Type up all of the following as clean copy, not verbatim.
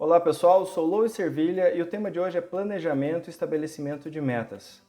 Olá pessoal, sou Lois Servilha e o tema de hoje é planejamento e estabelecimento de metas.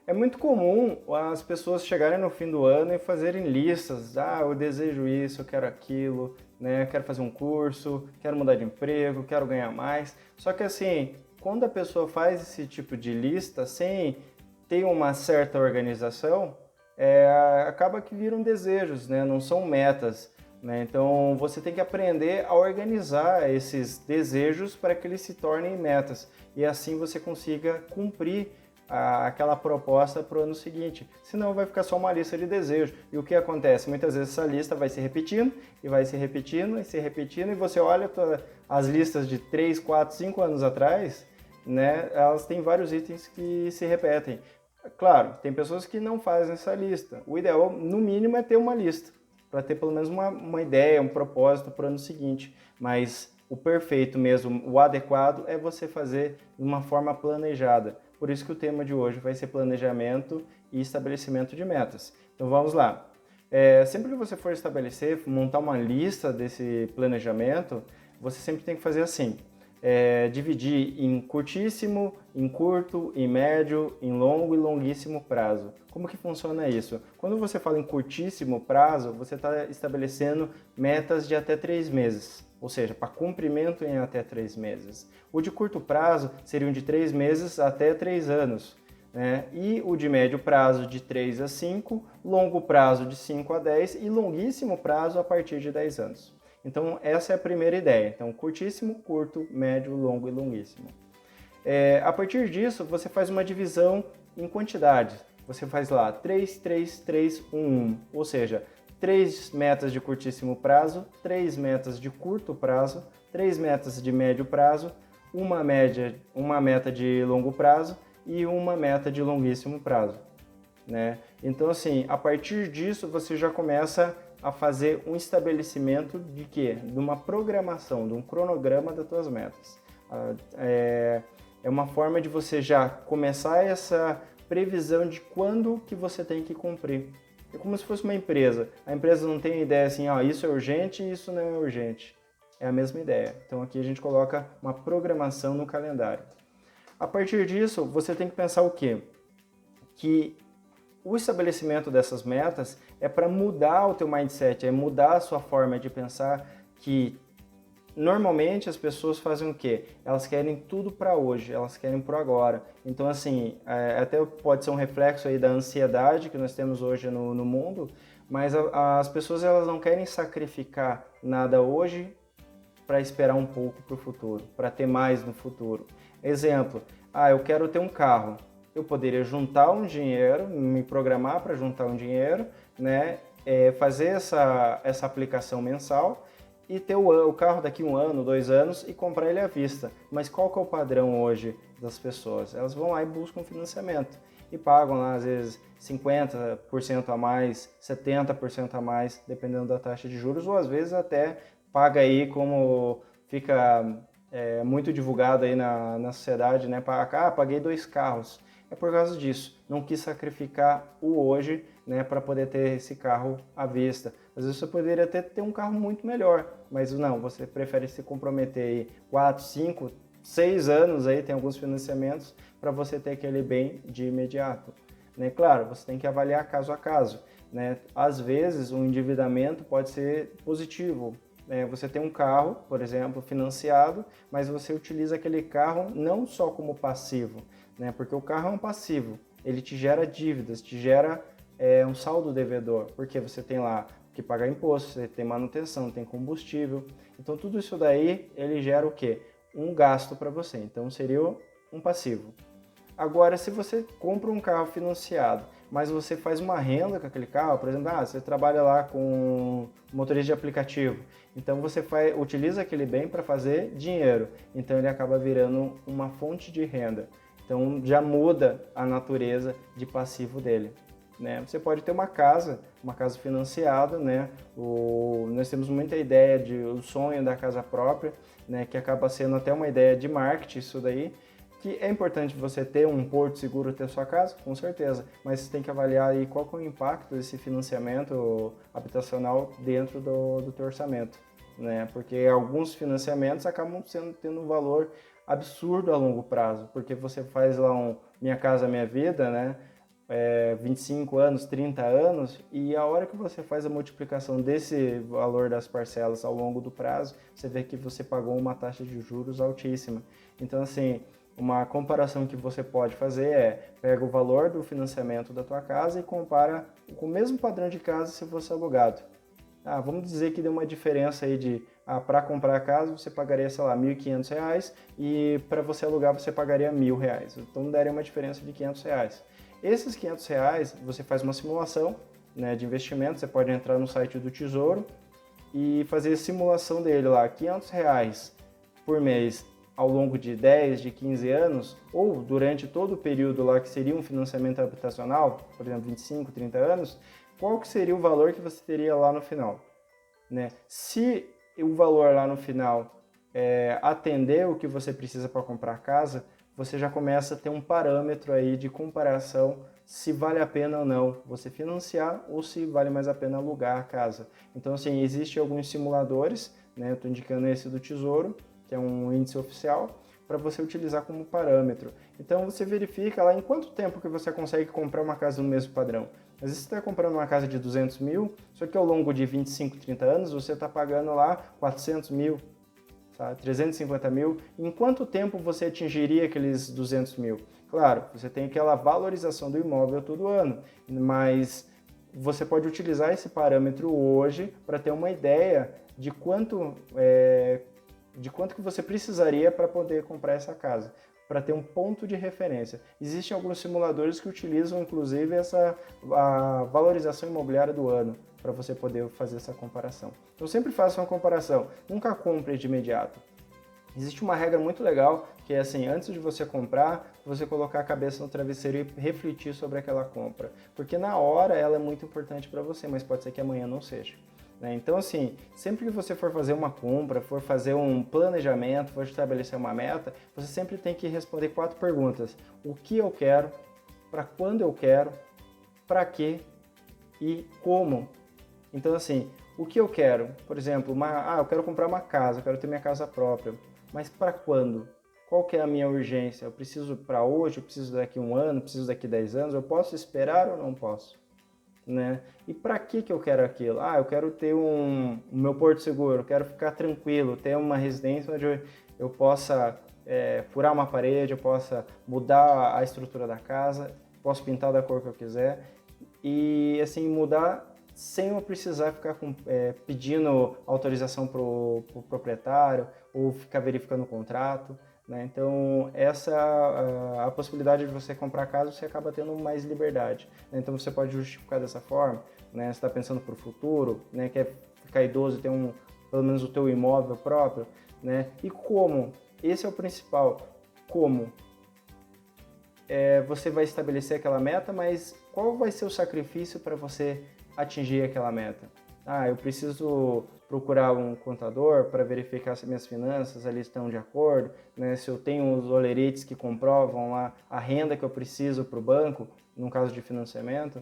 É muito comum as pessoas chegarem no fim do ano e fazerem listas. Eu desejo isso, eu quero aquilo, né? Quero fazer um curso, quero mudar de emprego, quero ganhar mais. Só que assim, quando a pessoa faz esse tipo de lista sem ter uma certa organização, acaba que viram desejos, né? Não são metas. Né? Então você tem que aprender a organizar esses desejos para que eles se tornem metas e assim você consiga cumprir aquela proposta para o ano seguinte. Senão vai ficar só uma lista de desejos. E o que acontece? Muitas vezes essa lista vai se repetindo e vai se repetindo e se repetindo e você olha as listas de 3, 4, 5 anos atrás, né? Elas têm vários itens que se repetem. Claro, tem pessoas que não fazem essa lista. O ideal, no mínimo, é ter uma lista, para ter pelo menos uma ideia, um propósito para o ano seguinte. Mas o perfeito mesmo, o adequado, é você fazer de uma forma planejada. Por isso que o tema de hoje vai ser planejamento e estabelecimento de metas. Então vamos lá. Sempre que você for estabelecer, montar uma lista desse planejamento, você sempre tem que fazer assim. Dividir em curtíssimo, em curto, em médio, em longo e longuíssimo prazo. Como que funciona isso? Quando você fala em curtíssimo prazo, você está estabelecendo metas de até 3 meses, ou seja, para cumprimento em até 3 meses. O de curto prazo seriam de 3 meses até 3 anos. Né? E o de médio prazo de 3 a 5, longo prazo de 5 a 10 e longuíssimo prazo a partir de 10 anos. Então, essa é a primeira ideia. Então, curtíssimo, curto, médio, longo e longuíssimo. A partir disso, você faz uma divisão em quantidades. Você faz lá 3, 3, 3, 1, 1. Ou seja, 3 metas de curtíssimo prazo, 3 metas de curto prazo, 3 metas de médio prazo, uma meta de longo prazo e uma meta de longuíssimo prazo. Né? Então, assim, a partir disso, você já começa a fazer um estabelecimento de quê? De uma programação, de um cronograma das tuas metas. É uma forma de você já começar essa previsão de quando que você tem que cumprir. É como se fosse uma empresa. A empresa não tem ideia assim, isso é urgente e isso não é urgente. É a mesma ideia. Então aqui a gente coloca uma programação no calendário. A partir disso, você tem que pensar o quê? Que o estabelecimento dessas metas é para mudar o teu mindset, é mudar a sua forma de pensar, que normalmente as pessoas fazem o quê? Elas querem tudo para hoje, elas querem para agora. Então, assim, até pode ser um reflexo aí da ansiedade que nós temos hoje no mundo, mas as pessoas elas não querem sacrificar nada hoje para esperar um pouco para o futuro, para ter mais no futuro. Exemplo, eu quero ter um carro. Eu poderia juntar um dinheiro, me programar para juntar um dinheiro, né? Fazer essa aplicação mensal e ter o carro daqui 1 ano, 2 anos e comprar ele à vista. Mas qual que é o padrão hoje das pessoas? Elas vão lá e buscam financiamento e pagam lá às vezes 50% a mais, 70% a mais, dependendo da taxa de juros, ou às vezes até paga aí como fica muito divulgado aí na sociedade, né? Paguei 2 carros. É por causa disso, não quis sacrificar o hoje, né, para poder ter esse carro à vista. Às vezes você poderia até ter um carro muito melhor, mas não, você prefere se comprometer aí 4, 5, 6 anos, aí tem alguns financiamentos, para você ter aquele bem de imediato. Né? Claro, você tem que avaliar caso a caso. Né? Às vezes, o endividamento pode ser positivo. Você tem um carro, por exemplo, financiado, mas você utiliza aquele carro não só como passivo, né? Porque o carro é um passivo, ele te gera dívidas, te gera um saldo devedor, porque você tem lá que pagar imposto, você tem manutenção, tem combustível, então tudo isso daí ele gera o quê? Um gasto para você, então seria um passivo. Agora, se você compra um carro financiado, mas você faz uma renda com aquele carro, por exemplo, você trabalha lá com motorista de aplicativo, então você utiliza aquele bem para fazer dinheiro, então ele acaba virando uma fonte de renda. Então já muda a natureza de passivo dele. Né? Você pode ter uma casa financiada, né? Nós temos muita ideia o sonho da casa própria, né? Que acaba sendo até uma ideia de marketing isso daí, Que é importante você ter um porto seguro ter sua casa, com certeza, mas você tem que avaliar aí qual que é o impacto desse financiamento habitacional dentro do teu orçamento, né? Porque alguns financiamentos acabam tendo um valor absurdo a longo prazo, porque você faz lá um Minha Casa Minha Vida, né? 25 anos, 30 anos, e a hora que você faz a multiplicação desse valor das parcelas ao longo do prazo, você vê que você pagou uma taxa de juros altíssima. Então, assim, uma comparação que você pode fazer pega o valor do financiamento da tua casa e compara com o mesmo padrão de casa se fosse alugado. Vamos dizer que deu uma diferença aí de, para comprar a casa você pagaria, sei lá, R$ 1.500 e para você alugar você pagaria R$ 1.000. Então daria uma diferença de R$ 500. Esses R$ 500 você faz uma simulação, né, de investimento, você pode entrar no site do Tesouro e fazer a simulação dele lá, R$ 500 por mês ao longo de 10, de 15 anos, ou durante todo o período lá que seria um financiamento habitacional, por exemplo, 25, 30 anos, qual que seria o valor que você teria lá no final, né? Se o valor lá no final atender o que você precisa para comprar a casa, você já começa a ter um parâmetro aí de comparação se vale a pena ou não você financiar ou se vale mais a pena alugar a casa. Então, assim, existem alguns simuladores, né? Eu estou indicando esse do Tesouro, que é um índice oficial, para você utilizar como parâmetro. Então, você verifica lá em quanto tempo que você consegue comprar uma casa no mesmo padrão. Às vezes você está comprando uma casa de 200 mil, só que ao longo de 25, 30 anos você está pagando lá 400 mil, sabe? 350 mil. Em quanto tempo você atingiria aqueles 200 mil? Claro, você tem aquela valorização do imóvel todo ano, mas você pode utilizar esse parâmetro hoje para ter uma ideia de quanto que você precisaria para poder comprar essa casa, para ter um ponto de referência. Existem alguns simuladores que utilizam, inclusive, a valorização imobiliária do ano, para você poder fazer essa comparação. Então, sempre faça uma comparação, nunca compre de imediato. Existe uma regra muito legal, que é assim, antes de você comprar, você colocar a cabeça no travesseiro e refletir sobre aquela compra. Porque na hora ela é muito importante para você, mas pode ser que amanhã não seja. Então, assim, sempre que você for fazer uma compra, for fazer um planejamento, for estabelecer uma meta, você sempre tem que responder 4 perguntas. O que eu quero, para quando eu quero, para quê e como. Então, assim, o que eu quero? Por exemplo, eu quero comprar uma casa, eu quero ter minha casa própria. Mas para quando? Qual que é a minha urgência? Eu preciso para hoje, eu preciso daqui 1 ano, eu preciso daqui 10 anos, eu posso esperar ou não posso? Né? E para que eu quero aquilo? Eu quero ter o meu porto seguro, eu quero ficar tranquilo, ter uma residência onde eu possa furar uma parede, eu possa mudar a estrutura da casa, posso pintar da cor que eu quiser e assim mudar sem eu precisar ficar pedindo autorização para o proprietário ou ficar verificando o contrato. Né? Então, a possibilidade de você comprar casa, você acaba tendo mais liberdade. Né? Então, você pode justificar dessa forma, né? Você está pensando para o futuro, né? Quer ficar idoso e ter pelo menos o teu imóvel próprio. Né? E como? Esse é o principal. Como? Você vai estabelecer aquela meta, mas qual vai ser o sacrifício para você atingir aquela meta? Eu preciso procurar um contador para verificar se minhas finanças ali estão de acordo, né? Se eu tenho os olerites que comprovam lá a renda que eu preciso para o banco, no caso de financiamento.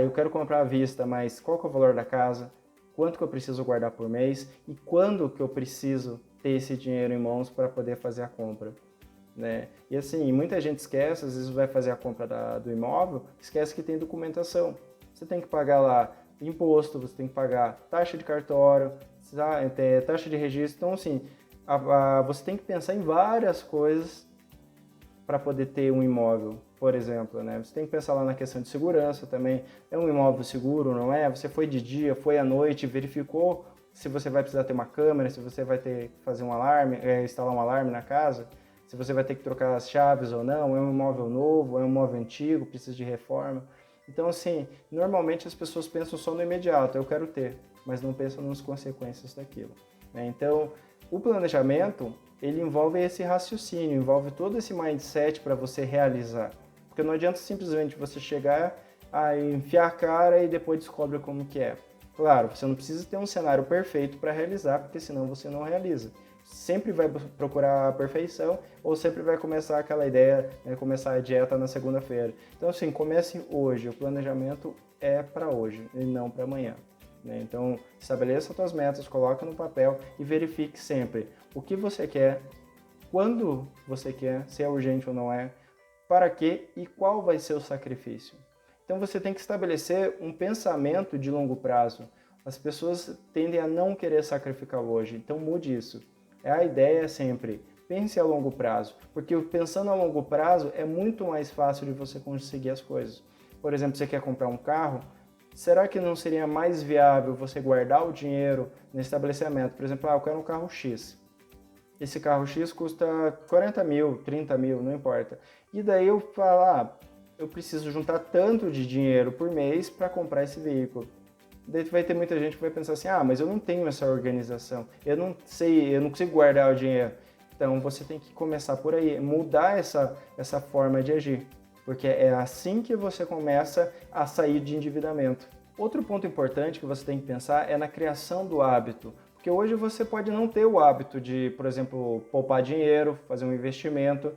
Eu quero comprar à vista, mas qual que é o valor da casa? Quanto que eu preciso guardar por mês? E quando que eu preciso ter esse dinheiro em mãos para poder fazer a compra? Né? E assim, muita gente esquece, às vezes vai fazer a compra do imóvel, esquece que tem documentação. Você tem que pagar lá imposto, você tem que pagar taxa de cartório, taxa de registro. Então, assim, você tem que pensar em várias coisas para poder ter um imóvel, por exemplo. Né? Você tem que pensar lá na questão de segurança também. É um imóvel seguro, não é? Você foi de dia, foi à noite, verificou se você vai precisar ter uma câmera, se você vai ter que fazer um alarme, instalar um alarme na casa, se você vai ter que trocar as chaves ou não, é um imóvel novo, é um imóvel antigo, precisa de reforma. Então, assim, normalmente as pessoas pensam só no imediato, eu quero ter, mas não pensam nas consequências daquilo. Né? Então, o planejamento, ele envolve esse raciocínio, envolve todo esse mindset para você realizar. Porque não adianta simplesmente você chegar enfiar a cara e depois descobre como que é. Claro, você não precisa ter um cenário perfeito para realizar, porque senão você não realiza. sempre vai procurar a perfeição ou sempre vai começar aquela ideia, né, começar a dieta na segunda-feira. Então, assim, comece hoje. O planejamento é para hoje e não para amanhã. Né? Então, estabeleça suas metas, coloque no papel e verifique sempre o que você quer, quando você quer, se é urgente ou não é, para quê e qual vai ser o sacrifício. Então, você tem que estabelecer um pensamento de longo prazo. As pessoas tendem a não querer sacrificar hoje, então mude isso. A ideia é sempre, pense a longo prazo, porque pensando a longo prazo é muito mais fácil de você conseguir as coisas. Por exemplo, você quer comprar um carro, será que não seria mais viável você guardar o dinheiro no estabelecimento? Por exemplo, eu quero um carro X. Esse carro X custa 40 mil, 30 mil, não importa. E daí eu falo, eu preciso juntar tanto de dinheiro por mês para comprar esse veículo. Daí vai ter muita gente que vai pensar assim, mas eu não tenho essa organização, eu não sei, eu não consigo guardar o dinheiro. Então você tem que começar por aí, mudar essa forma de agir, porque é assim que você começa a sair de endividamento. Outro ponto importante que você tem que pensar é na criação do hábito, porque hoje você pode não ter o hábito de, por exemplo, poupar dinheiro, fazer um investimento.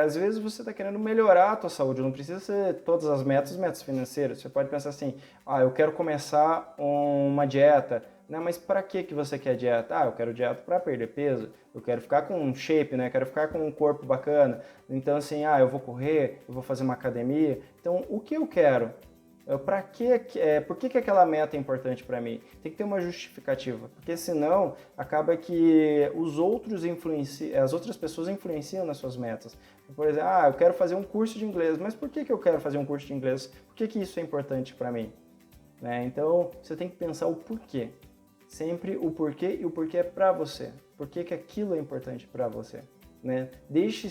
Às vezes você está querendo melhorar a tua saúde, não precisa ser todas as metas financeiras. Você pode pensar assim, eu quero começar uma dieta, né? Mas para que você quer dieta? Eu quero dieta para perder peso, eu quero ficar com um shape, né? Quero ficar com um corpo bacana. Então assim, eu vou correr, eu vou fazer uma academia. Então o que eu quero? Por que aquela meta é importante para mim? Tem que ter uma justificativa, porque senão acaba que as outras pessoas influenciam nas suas metas. Por exemplo, eu quero fazer um curso de inglês, mas por que eu quero fazer um curso de inglês? Por que isso é importante para mim? Né? Então, você tem que pensar o porquê. Sempre o porquê e o porquê é para você. Por que aquilo é importante para você? Né? Deixe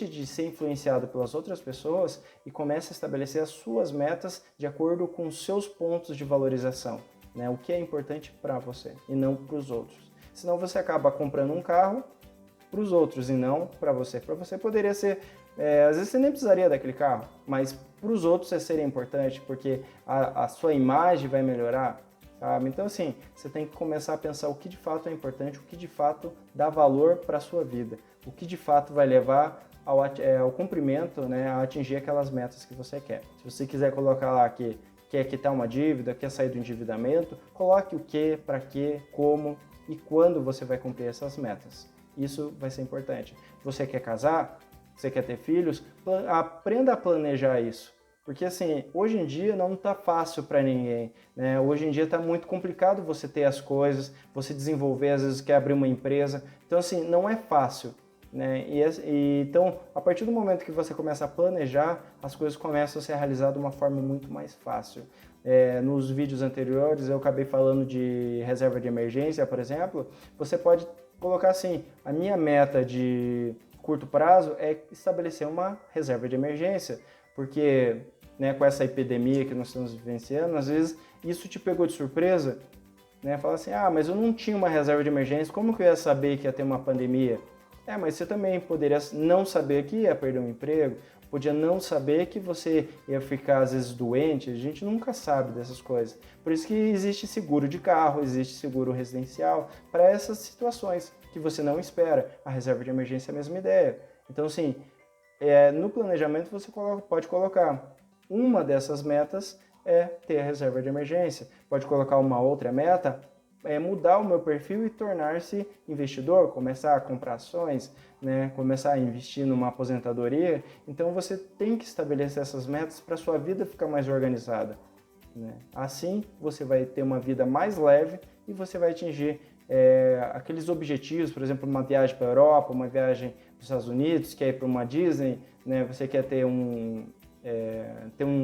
de ser influenciado pelas outras pessoas e comece a estabelecer as suas metas de acordo com os seus pontos de valorização, né? O que é importante para você e não para os outros. Senão você acaba comprando um carro para os outros e não para você. Para você poderia ser, às vezes você nem precisaria daquele carro, mas para os outros seria importante porque a sua imagem vai melhorar. Sabe? Então, assim, você tem que começar a pensar o que de fato é importante, o que de fato dá valor para a sua vida, o que de fato vai levar ao cumprimento, né, a atingir aquelas metas que você quer. Se você quiser colocar lá que quer quitar uma dívida, quer sair do endividamento, coloque o que, para quê, como e quando você vai cumprir essas metas. Isso vai ser importante. Você quer casar? Você quer ter filhos? Aprenda a planejar isso. Porque assim, hoje em dia não está fácil para ninguém, né? Hoje em dia está muito complicado você ter as coisas, você desenvolver, às vezes quer abrir uma empresa. Então assim, não é fácil, né? Então, a partir do momento que você começa a planejar, as coisas começam a ser realizadas de uma forma muito mais fácil. Nos vídeos anteriores eu acabei falando de reserva de emergência, por exemplo. Você pode colocar assim, a minha meta de curto prazo é estabelecer uma reserva de emergência, porque com essa epidemia que nós estamos vivenciando, às vezes isso te pegou de surpresa, né? Fala assim, mas eu não tinha uma reserva de emergência, como que eu ia saber que ia ter uma pandemia? Mas você também poderia não saber que ia perder um emprego, podia não saber que você ia ficar às vezes doente, a gente nunca sabe dessas coisas. Por isso que existe seguro de carro, existe seguro residencial, para essas situações que você não espera. A reserva de emergência é a mesma ideia. Então assim, no planejamento você pode colocar uma dessas metas é ter a reserva de emergência. Pode colocar uma outra meta, mudar o meu perfil e tornar-se investidor, começar a comprar ações, né? Começar a investir numa aposentadoria. Então você tem que estabelecer essas metas para a sua vida ficar mais organizada, né? Assim você vai ter uma vida mais leve e você vai atingir aqueles objetivos, por exemplo, uma viagem para a Europa, uma viagem para os Estados Unidos, quer ir para uma Disney, né? Você quer ter um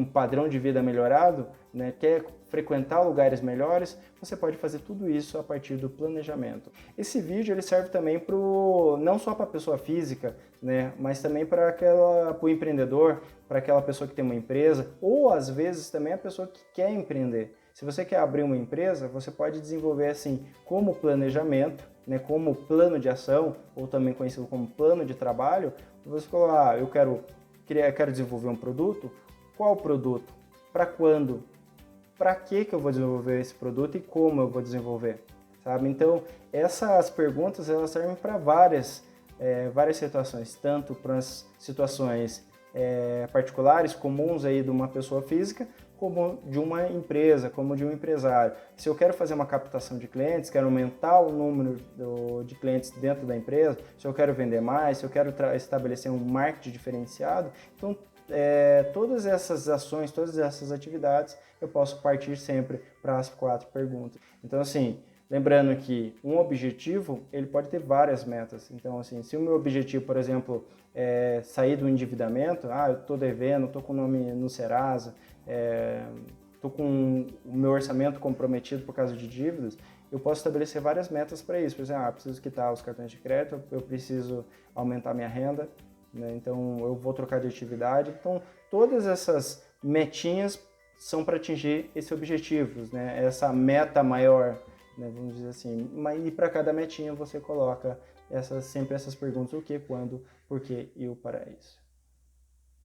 padrão de vida melhorado, né? Quer frequentar lugares melhores, você pode fazer tudo isso a partir do planejamento. Esse vídeo ele serve também não só para a pessoa física, né? Mas também para o empreendedor, para aquela pessoa que tem uma empresa, ou às vezes também a pessoa que quer empreender. Se você quer abrir uma empresa, você pode desenvolver assim como planejamento, né? Como plano de ação, ou também conhecido como plano de trabalho. Você fala, eu quero desenvolver um produto. Qual produto? Para quando? Para que eu vou desenvolver esse produto e como eu vou desenvolver? sabe? Então, essas perguntas, elas servem para várias situações, tanto para as situações particulares, comuns aí de uma pessoa física, como de uma empresa, como de um empresário. Se eu quero fazer uma captação de clientes, quero aumentar o número de clientes dentro da empresa, se eu quero vender mais, se eu quero estabelecer um marketing diferenciado, então todas essas ações, todas essas atividades, eu posso partir sempre para as 4 perguntas. Então, assim, lembrando que um objetivo, ele pode ter várias metas. Então, assim, se o meu objetivo, por exemplo, é sair do endividamento, eu estou devendo, estou com o nome no Serasa, estou com o meu orçamento comprometido por causa de dívidas, eu posso estabelecer várias metas para isso. Por exemplo, preciso quitar os cartões de crédito, eu preciso aumentar minha renda, né? Então eu vou trocar de atividade. Então, todas essas metinhas são para atingir esses objetivos, né? Essa meta maior, né? Vamos dizer assim. E para cada metinha você coloca sempre essas perguntas: o que, quando, por quê e o para isso.